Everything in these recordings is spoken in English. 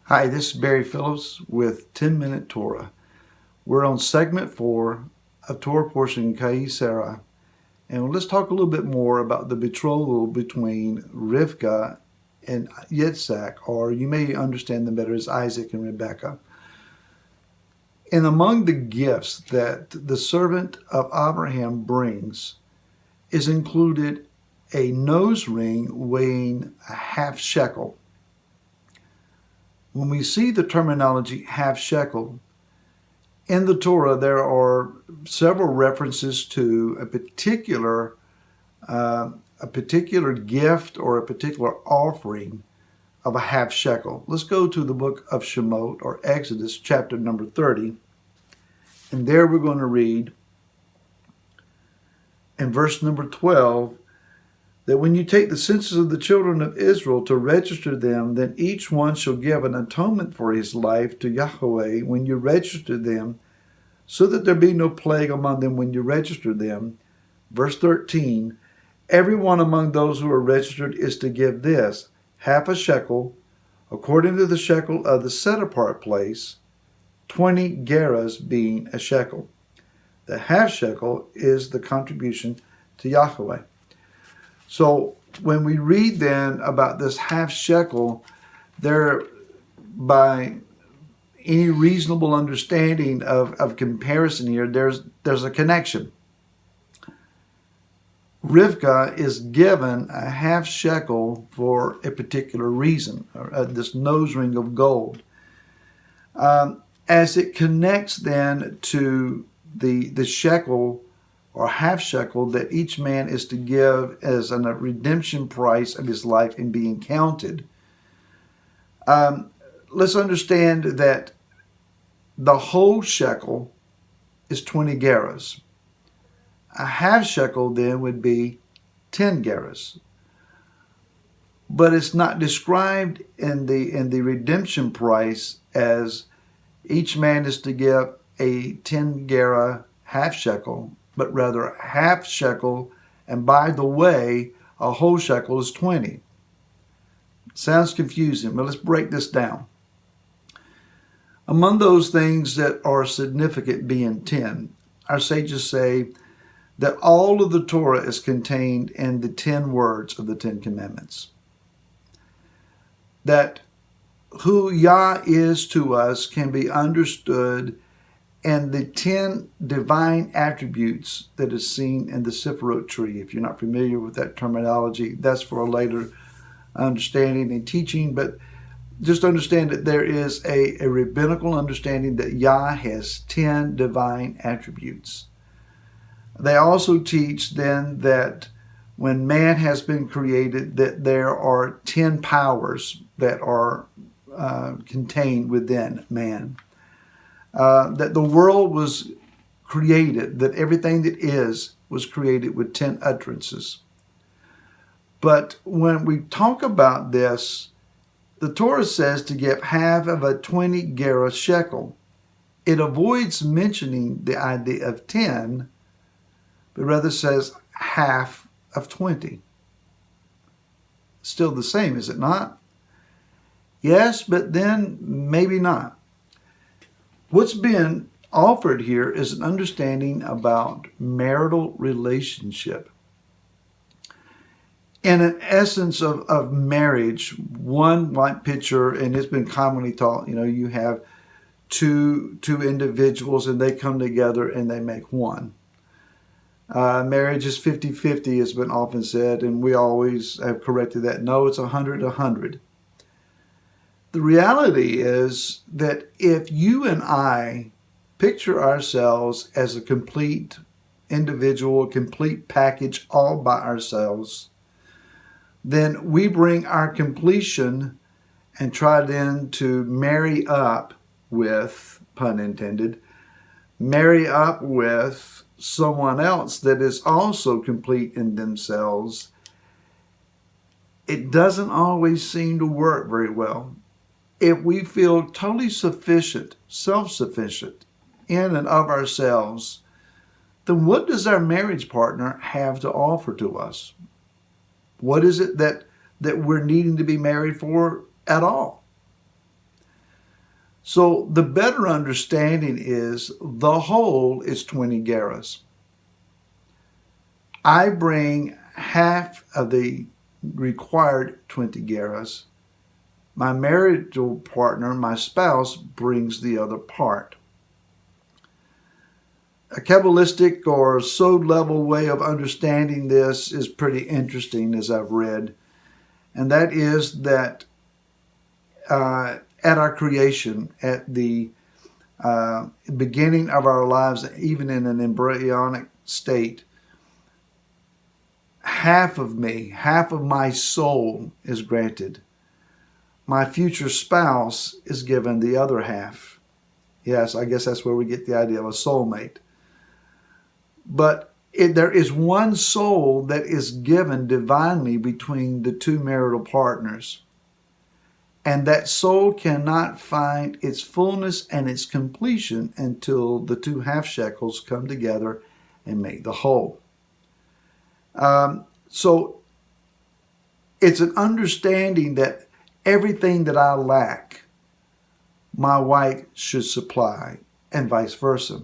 Hi, this is Barry Phillips with 10-Minute Torah. We're on segment 4 of Torah portion Chayei, and let's talk a little bit more about the betrothal between Rivkah and Yitzhak, or you may understand them better as Isaac and Rebekah. And among the gifts that the servant of Abraham brings is included a nose ring weighing a half shekel. When we see the terminology half shekel, in the Torah there are several references to a particular gift or a particular offering of a half shekel. Let's go to the book of Shemot, or Exodus, chapter number 30. And there we're going to read in verse number 12, that when you take the census of the children of Israel to register them, then each one shall give an atonement for his life to Yahweh when you register them, so that there be no plague among them when you register them. Verse 13, everyone among those who are registered is to give this, half a shekel, according to the shekel of the set-apart place, 20 gerahs being a shekel. The half shekel is the contribution to Yahweh. So when we read then about this half shekel, there, by any reasonable understanding of comparison here, there's a connection. Rivkah is given a half shekel for a particular reason, this nose ring of gold. As it connects then to the shekel or half shekel that each man is to give as a redemption price of his life in being counted. Let's understand that the whole shekel is 20 gerahs. A half shekel then would be 10 gerahs. But it's not described in the redemption price as each man is to give a 10 gerah half shekel, but rather half shekel, and by the way, a whole shekel is 20. Sounds confusing, but let's break this down. Among those things that are significant being 10, our sages say that all of the Torah is contained in the 10 words of the 10 commandments. That who Yah is to us can be understood and the 10 divine attributes that is seen in the Sephirot tree. If you're not familiar with that terminology, that's for a later understanding and teaching, but just understand that there is a rabbinical understanding that Yah has 10 divine attributes. They also teach then that when man has been created, that there are 10 powers that are contained within man. That the world was created, that everything that is was created with 10 utterances. But when we talk about this, the Torah says to give half of a 20 gerah shekel. It avoids mentioning the idea of 10, but rather says half of 20. Still the same, is it not? Yes, but then maybe not. What's been offered here is an understanding about marital relationship. In an essence of marriage, one like picture, and it's been commonly taught, you have two individuals and they come together and they make one. Marriage is 50-50, has been often said, and we always have corrected that. No, it's 100-100. The reality is that if you and I picture ourselves as a complete individual, a complete package all by ourselves, then we bring our completion and try then to marry up with, pun intended, marry up with someone else that is also complete in themselves. It doesn't always seem to work very well. If we feel totally sufficient, self-sufficient in and of ourselves, then what does our marriage partner have to offer to us? What is it that we're needing to be married for at all? So the better understanding is the whole is 20 gerahs. I bring half of the required 20 gerahs. My marital partner, my spouse, brings the other part. A Kabbalistic or sod level way of understanding this is pretty interesting, as I've read. And that is that at our creation, at the beginning of our lives, even in an embryonic state, half of me, half of my soul is granted. My future spouse is given the other half. Yes, I guess that's where we get the idea of a soulmate. But there is one soul that is given divinely between the two marital partners. And that soul cannot find its fullness and its completion until the two half shekels come together and make the whole. So it's an understanding that everything that I lack, my wife should supply, and vice versa.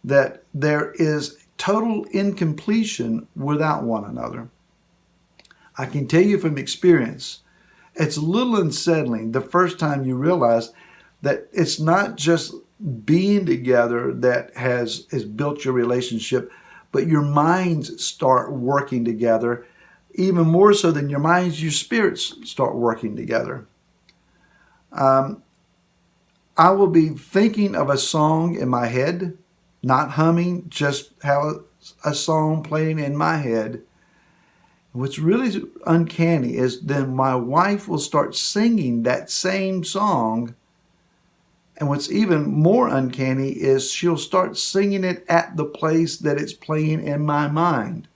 That there is total incompletion without one another. I can tell you from experience, it's a little unsettling the first time you realize that it's not just being together that has built your relationship, but your minds start working together. Even more so than your minds, your spirits start working together. I will be thinking of a song in my head, not humming, just have a song playing in my head. What's really uncanny is then my wife will start singing that same song. And what's even more uncanny is she'll start singing it at the place that it's playing in my mind.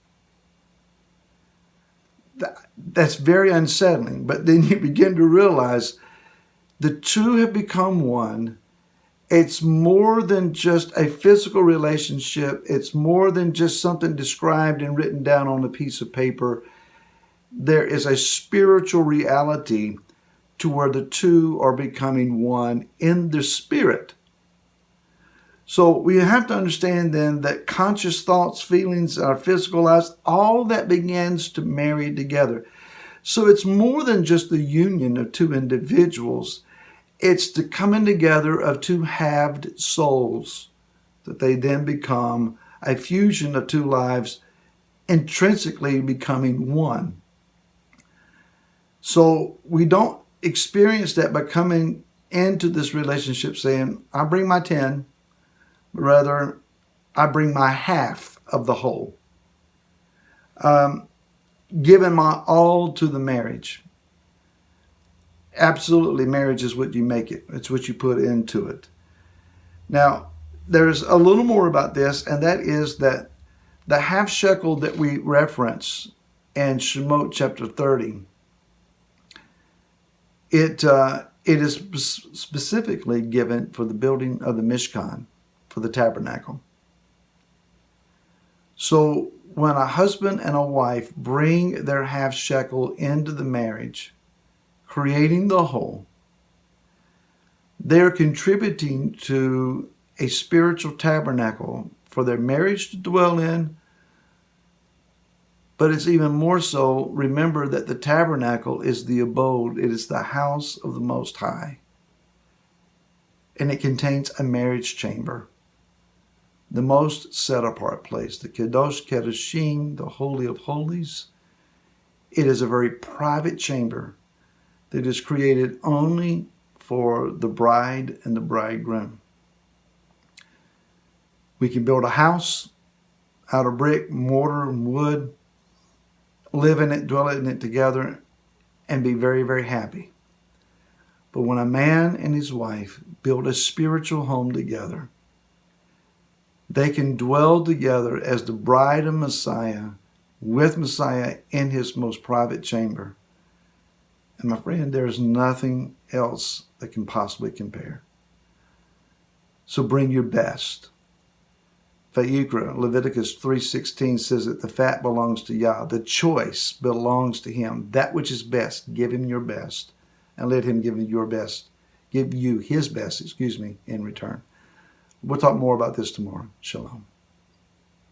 That's very unsettling. But then you begin to realize the two have become one. It's more than just a physical relationship. It's more than just something described and written down on a piece of paper. There is a spiritual reality to where the two are becoming one in the spirit. So we have to understand then that conscious thoughts, feelings, our physical lives, all that begins to marry together. So it's more than just the union of two individuals. It's the coming together of two halved souls, that they then become a fusion of two lives, intrinsically becoming one. So we don't experience that by coming into this relationship saying, I bring my 10, but rather I bring my half of the whole. Giving my all to the marriage. Absolutely, marriage is what you make it. It's what you put into it. Now, there's a little more about this, and that is that the half shekel that we reference in Shemot chapter 30, it is specifically given for the building of the Mishkan, for the tabernacle. So when a husband and a wife bring their half shekel into the marriage, creating the whole, they're contributing to a spiritual tabernacle for their marriage to dwell in. But it's even more so, remember that the tabernacle is the abode. It is the house of the Most High. And it contains a marriage chamber, the most set-apart place, the Kadosh Kedoshim, the Holy of Holies. It is a very private chamber that is created only for the bride and the bridegroom. We can build a house out of brick, mortar, and wood, live in it, dwell in it together, and be very, very happy. But when a man and his wife build a spiritual home together, they can dwell together as the bride of Messiah, with Messiah in his most private chamber. And my friend, there is nothing else that can possibly compare. So bring your best. Vayikra, Leviticus 3:16 says that the fat belongs to Yah. The choice belongs to him. That which is best, give him your best. And let him give you your best give you his best, in return. We'll talk more about this tomorrow. Shalom.